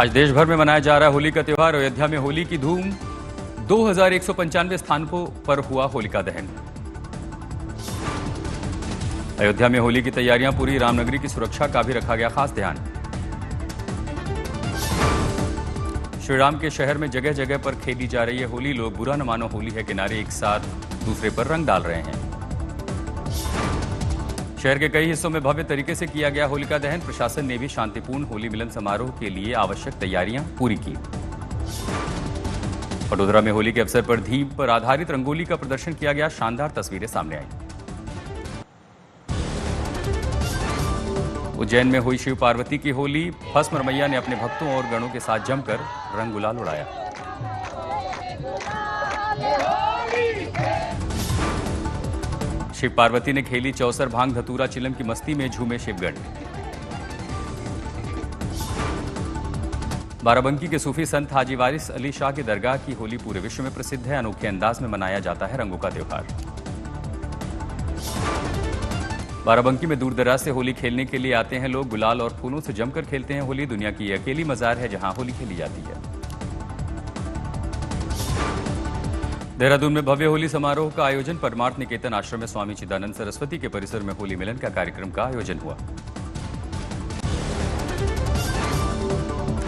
आज देश भर में मनाया जा रहा है होली का त्योहार। अयोध्या में होली की धूम, 2195 स्थानों पर हुआ होलिका दहन। अयोध्या में होली की तैयारियां पूरी, रामनगरी की सुरक्षा का भी रखा गया खास ध्यान। श्री राम के शहर में जगह जगह पर खेली जा रही है होली। लोग बुरा न मानो होली है किनारे एक साथ दूसरे पर रंग डाल रहे हैं। शहर के कई हिस्सों में भव्य तरीके से किया गया होलिका दहन। प्रशासन ने भी शांतिपूर्ण होली मिलन समारोह के लिए आवश्यक तैयारियां पूरी की। वडोदरा में होली के अवसर पर थीम पर आधारित रंगोली का प्रदर्शन किया गया। शानदार तस्वीरें सामने आई। उज्जैन में हुई शिव पार्वती की होली। भस्म रमैया ने अपने भक्तों और गणों के साथ जमकर रंग गुलाल उड़ाया। शिव पार्वती ने खेली चौसर, भांग धतूरा चिलम की मस्ती में झूमे शिवगण। बाराबंकी के सूफी संत हाजी वारिस अली शाह की दरगाह की होली पूरे विश्व में प्रसिद्ध है। अनोखे अंदाज में मनाया जाता है रंगों का त्योहार। बाराबंकी में दूर दराज से होली खेलने के लिए आते हैं लोग। गुलाल और फूलों से जमकर खेलते हैं होली। दुनिया की यह अकेली मजार है जहां होली खेली जाती है। देहरादून में भव्य होली समारोह का आयोजन। परमार्थ निकेतन आश्रम में स्वामी चिदानंद सरस्वती के परिसर में होली मिलन का कार्यक्रम का आयोजन हुआ।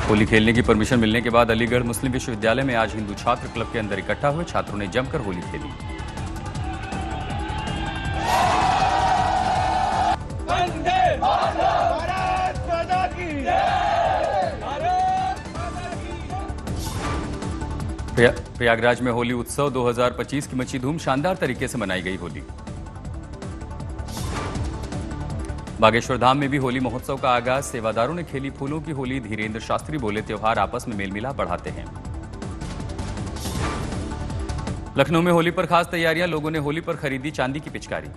होली खेलने की परमिशन मिलने के बाद अलीगढ़ मुस्लिम विश्वविद्यालय में आज हिंदू छात्र क्लब के अंदर इकट्ठा हुए छात्रों ने जमकर होली खेली। प्रयागराज में होली उत्सव 2025 की मची धूम। शानदार तरीके से मनाई गई होली। बागेश्वर धाम में भी होली महोत्सव का आगाज। सेवादारों ने खेली फूलों की होली। धीरेन्द्र शास्त्री बोले, त्योहार आपस में मेलमिलाप बढ़ाते हैं। लखनऊ में होली पर खास तैयारियां। लोगों ने होली पर खरीदी चांदी की पिचकारी।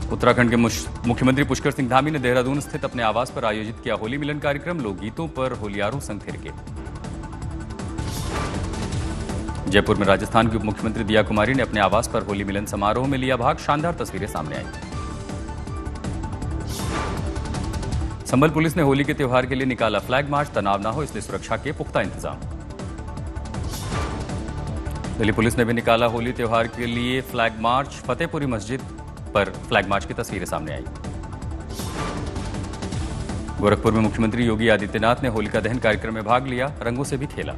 उत्तराखंड के मुख्यमंत्री पुष्कर सिंह धामी ने देहरादून स्थित अपने आवास पर आयोजित किया होली मिलन कार्यक्रम। लोकगीतों पर होलियारों संग थिरके। जयपुर में राजस्थान की उप मुख्यमंत्री दिया कुमारी ने अपने आवास पर होली मिलन समारोह में लिया भाग। शानदार तस्वीरें सामने आई। संभल पुलिस ने होली के त्योहार के लिए निकाला फ्लैग मार्च। तनाव न हो इसलिए सुरक्षा के पुख्ता इंतजाम। दिल्ली पुलिस ने भी निकाला होली त्योहार के लिए फ्लैग मार्च। फतेहपुरी मस्जिद पर फ्लैग मार्च की तस्वीरें सामने आई। गोरखपुर में मुख्यमंत्री योगी आदित्यनाथ ने होलिका दहन कार्यक्रम में भाग लिया। रंगों से भी खेला।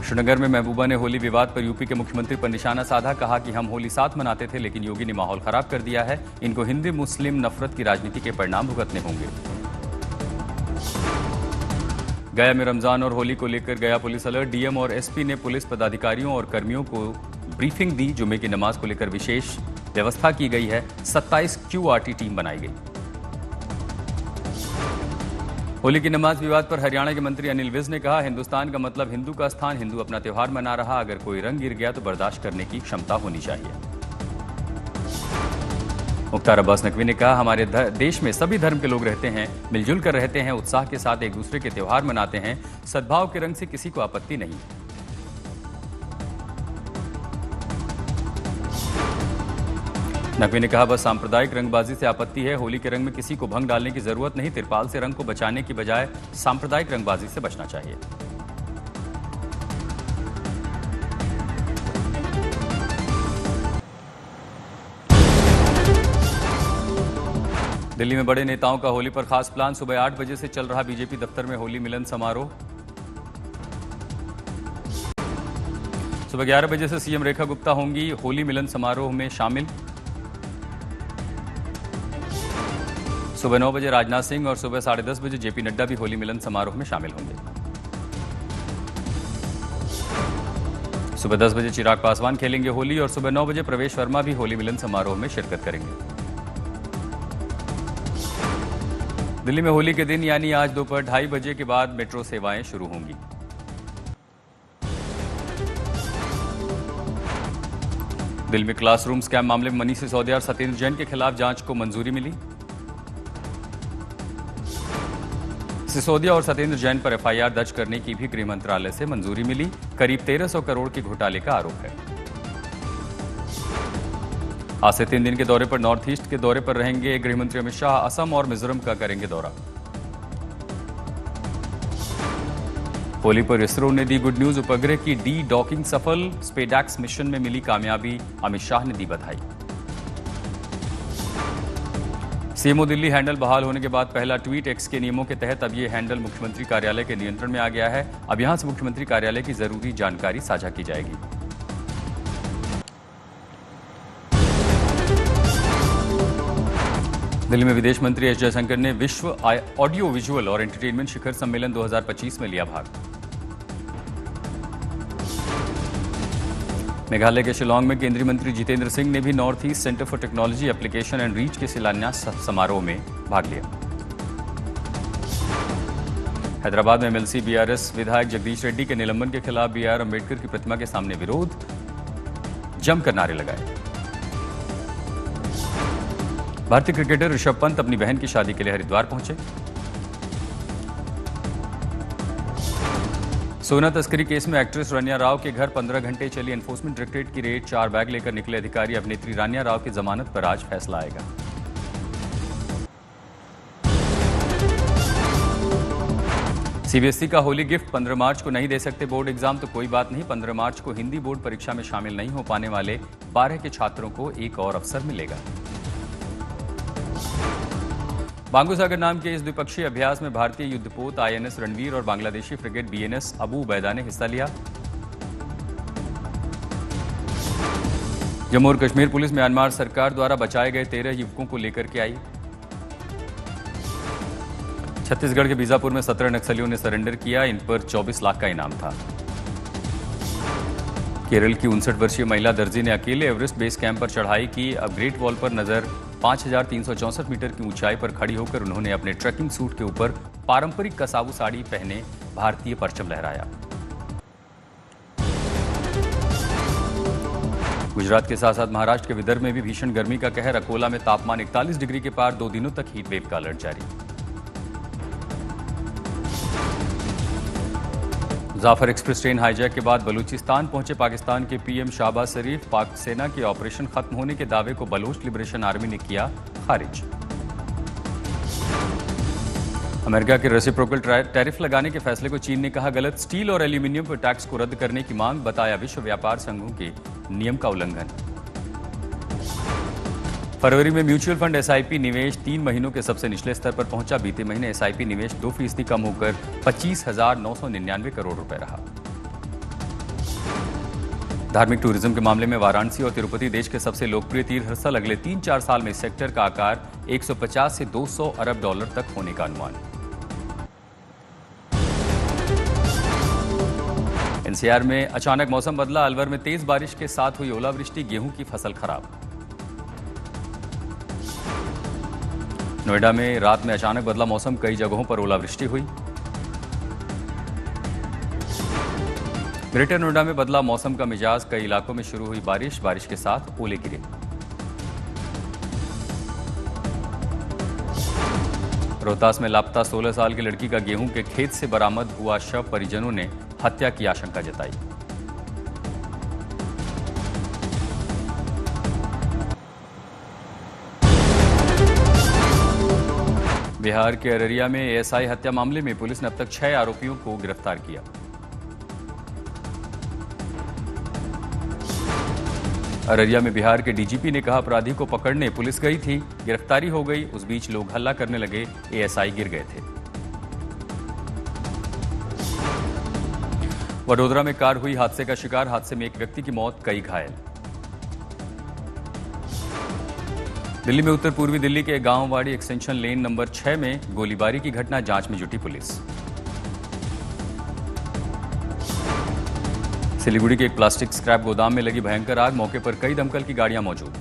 श्रीनगर में महबूबा ने होली विवाद पर यूपी के मुख्यमंत्री पर निशाना साधा। कहा कि हम होली साथ मनाते थे लेकिन योगी ने माहौल खराब कर दिया है। इनको हिंदू मुस्लिम नफरत की राजनीति के परिणाम भुगतने होंगे। गया में रमजान और होली को लेकर गया पुलिस अलर्ट। डीएम और एसपी ने पुलिस पदाधिकारियों और कर्मियों को ब्रीफिंग दी। जुमे की नमाज को लेकर विशेष व्यवस्था की गई है। 27 क्यूआरटी टीम बनाई गई। होली की नमाज विवाद पर हरियाणा के मंत्री अनिल विज ने कहा, हिंदुस्तान का मतलब हिंदू का स्थान। हिंदू अपना त्योहार मना रहा। अगर कोई रंग गिर गया तो बर्दाश्त करने की क्षमता होनी चाहिए। मुख्तार अब्बास नकवी ने कहा, हमारे देश में सभी धर्म के लोग रहते हैं, मिलजुल कर रहते हैं, उत्साह के साथ एक दूसरे के त्योहार मनाते हैं। सद्भाव के रंग से किसी को आपत्ति नहीं। नकवी ने कहा, बस सांप्रदायिक रंगबाजी से आपत्ति है। होली के रंग में किसी को भंग डालने की जरूरत नहीं। तिरपाल से रंग को बचाने की बजाय सांप्रदायिक रंगबाजी से बचना चाहिए। दिल्ली में बड़े नेताओं का होली पर खास प्लान। सुबह 8 बजे से चल रहा बीजेपी दफ्तर में होली मिलन समारोह। सुबह 11 बजे से सीएम रेखा गुप्ता होंगी होली मिलन समारोह में शामिल। सुबह 9 बजे राजनाथ सिंह और सुबह 10:30 बजे जेपी नड्डा भी होली मिलन समारोह में शामिल होंगे। सुबह 10 बजे चिराग पासवान खेलेंगे होली और सुबह 9 बजे प्रवेश वर्मा भी होली मिलन समारोह में शिरकत करेंगे। दिल्ली में होली के दिन यानी आज दोपहर 2:30 बजे के बाद मेट्रो सेवाएं शुरू होंगी। दिल्ली में क्लासरूम स्कैम मामले में मनीष सिसोदिया और सत्येंद्र जैन के खिलाफ जांच को मंजूरी मिली। सिसोदिया और सत्येंद्र जैन पर एफआईआर दर्ज करने की भी गृह मंत्रालय से मंजूरी मिली। करीब 1300 करोड़ के घोटाले का आरोप है। आज से 3 दिन के दौरे पर नॉर्थ ईस्ट के दौरे पर रहेंगे गृह मंत्री अमित शाह। असम और मिजोरम का करेंगे दौरा। होली पर इसरो ने दी गुड न्यूज। उपग्रह की डी डॉकिंग सफल। स्पेडैक्स मिशन में मिली कामयाबी। अमित शाह ने दी बधाई। सीएमओ दिल्ली हैंडल बहाल होने के बाद पहला ट्वीट। एक्स के नियमों के तहत अब ये हैंडल मुख्यमंत्री कार्यालय के नियंत्रण में आ गया है। अब यहां से मुख्यमंत्री कार्यालय की जरूरी जानकारी साझा की जाएगी। दिल्ली में विदेश मंत्री एस जयशंकर ने विश्व ऑडियो विजुअल और एंटरटेनमेंट शिखर सम्मेलन 2025 में लिया भाग। मेघालय के शिलांग में केंद्रीय मंत्री जितेंद्र सिंह ने भी north east centre for technology application and reach के शिलान्यास समारोह में भाग लिया। हैदराबाद में एमएलसी बीआरएस विधायक जगदीश रेड्डी के निलंबन के खिलाफ बीआर अंबेडकर की प्रतिमा के सामने विरोध। जमकर नारे लगाए। भारतीय क्रिकेटर ऋषभ पंत अपनी बहन की शादी के लिए हरिद्वार पहुंचे। सोना तस्करी केस में एक्ट्रेस रानिया राव के घर 15 घंटे चली एनफोर्समेंट डायरेक्टरेट की रेड। 4 बैग लेकर निकले अधिकारी। अभिनेत्री रानिया राव की जमानत पर आज फैसला आएगा। सीबीएसई का होली गिफ्ट 15 मार्च को नहीं दे सकते बोर्ड एग्जाम तो कोई बात नहीं। 15 मार्च को हिंदी बोर्ड परीक्षा में शामिल नहीं हो पाने वाले 12 के छात्रों को एक और अवसर मिलेगा। बांगूसागर नाम के इस द्विपक्षीय अभ्यास में भारतीय युद्धपोत आईएनएस रणवीर और बांग्लादेशी फ्रिगेट बीएनएस अबू उबैदा ने हिस्सा लिया। जम्मू और कश्मीर पुलिस म्यांमार सरकार द्वारा बचाए गए 13 युवकों को लेकर के आई। छत्तीसगढ़ के बीजापुर में 17 नक्सलियों ने सरेंडर किया। इन पर 24 लाख का इनाम था। केरल की 59 वर्षीय महिला दर्जी ने अकेले एवरेस्ट बेस कैंप पर चढ़ाई की। अब ग्रेट वॉल पर नजर 5364 मीटर की ऊंचाई पर खड़ी होकर उन्होंने अपने ट्रैकिंग सूट के ऊपर पारंपरिक कसाबू साड़ी पहने भारतीय परचम लहराया। गुजरात के साथ साथ महाराष्ट्र के विदर्भ में भी भीषण गर्मी का कहर। अकोला में तापमान 41 डिग्री के पार। 2 दिनों तक हीट वेव का अलर्ट जारी। जाफर एक्सप्रेस ट्रेन हाईजैक के बाद बलूचिस्तान पहुंचे पाकिस्तान के पीएम शाहबाज शरीफ। पाक सेना के ऑपरेशन खत्म होने के दावे को बलोच लिबरेशन आर्मी ने किया खारिज। अमेरिका के रेसिप्रोकल टैरिफ लगाने के फैसले को चीन ने कहा गलत। स्टील और एल्यूमिनियम पर टैक्स को रद्द करने की मांग बताया विश्व व्यापार संघों के नियम का उल्लंघन। फरवरी में म्यूचुअल फंड एसआईपी निवेश 3 महीनों के सबसे निचले स्तर पर पहुंचा। बीते महीने एसआईपी निवेश 2% कम होकर 25,999 करोड़ रुपए रहा। धार्मिक टूरिज्म के मामले में वाराणसी और तिरुपति देश के सबसे लोकप्रिय तीर्थ स्थल। अगले 3-4 साल में इस सेक्टर का आकार 150 से 200 अरब डॉलर तक होने का अनुमान। एनसीआर में अचानक मौसम बदला। अलवर में तेज बारिश के साथ हुई ओलावृष्टि। गेहूं की फसल खराब। नोएडा में रात में अचानक बदला मौसम। कई जगहों पर ओलावृष्टि हुई। ग्रेटर नोएडा में बदला मौसम का मिजाज। कई इलाकों में शुरू हुई बारिश। बारिश के साथ ओले गिरे। रोहतास में लापता 16 साल की लड़की का गेहूं के खेत से बरामद हुआ शव। परिजनों ने हत्या की आशंका जताई। बिहार के अररिया में एएसआई हत्या मामले में पुलिस ने अब तक 6 आरोपियों को गिरफ्तार किया। अररिया में बिहार के डीजीपी ने कहा अपराधी को पकड़ने पुलिस गई थी, गिरफ्तारी हो गई। उस बीच लोग हल्ला करने लगे, एएसआई गिर गए थे। वडोदरा में कार हुई हादसे का शिकार। हादसे में एक व्यक्ति की मौत, कई घायल। दिल्ली में उत्तर पूर्वी दिल्ली के गांववाड़ी एक्सटेंशन लेन नंबर 6 में गोलीबारी की घटना। जांच में जुटी पुलिस। सिलीगुड़ी के एक प्लास्टिक स्क्रैप गोदाम में लगी भयंकर आग। मौके पर कई दमकल की गाड़ियां मौजूद।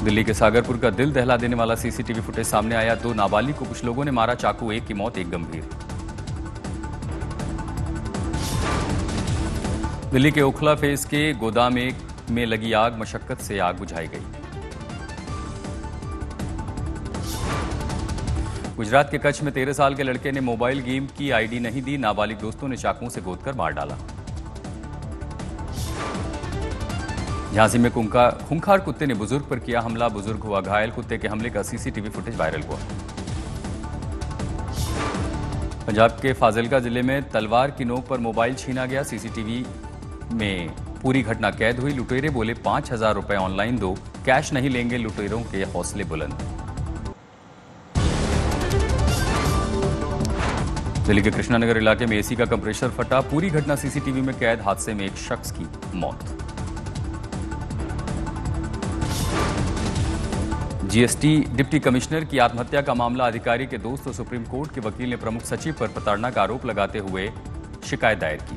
दिल्ली के सागरपुर का दिल दहला देने वाला सीसीटीवी फुटेज सामने आया। 2 नाबालिग को कुछ लोगों ने मारा चाकू। एक की मौत, एक गंभीर। दिल्ली के ओखला फेज के गोदाम 1 में लगी आग। मशक्कत से आग बुझाई गई। गुजरात के कच्छ में 13 साल के लड़के ने मोबाइल गेम की आईडी नहीं दी, नाबालिग दोस्तों ने चाकुओं से गोदकर मार डाला। झांसी में खूंखार कुत्ते ने बुजुर्ग पर किया हमला, बुजुर्ग हुआ घायल। कुत्ते के हमले का सीसीटीवी फुटेज वायरल हुआ। पंजाब के फाजिलका जिले में तलवार की नोक पर मोबाइल छीना गया, सीसीटीवी में पूरी घटना कैद हुई। लुटेरे बोले 5,000 रुपए ऑनलाइन दो, कैश नहीं लेंगे। लुटेरों के हौसले बुलंद। दिल्ली के कृष्णानगर इलाके में एसी का कंप्रेसर फटा, पूरी घटना सीसीटीवी में कैद। हादसे में एक शख्स की मौत। जीएसटी डिप्टी कमिश्नर की आत्महत्या का मामला, अधिकारी के दोस्त और सुप्रीम कोर्ट के वकील ने प्रमुख सचिव पर प्रताड़ना का आरोप लगाते हुए शिकायत दायर की।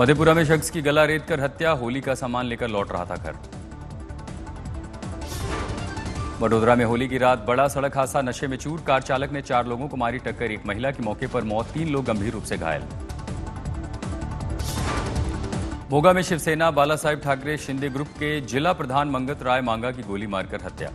मधेपुरा में शख्स की गला रेतकर हत्या, होली का सामान लेकर लौट रहा था घर। वडोदरा में होली की रात बड़ा सड़क हादसा, नशे में चूर कार चालक ने 4 लोगों को मारी टक्कर, एक महिला की मौके पर मौत, 3 लोग गंभीर रूप से घायल। मोगा में शिवसेना बाला साहेब ठाकरे शिंदे ग्रुप के जिला प्रधान मंगत राय मांगा की गोली मारकर हत्या।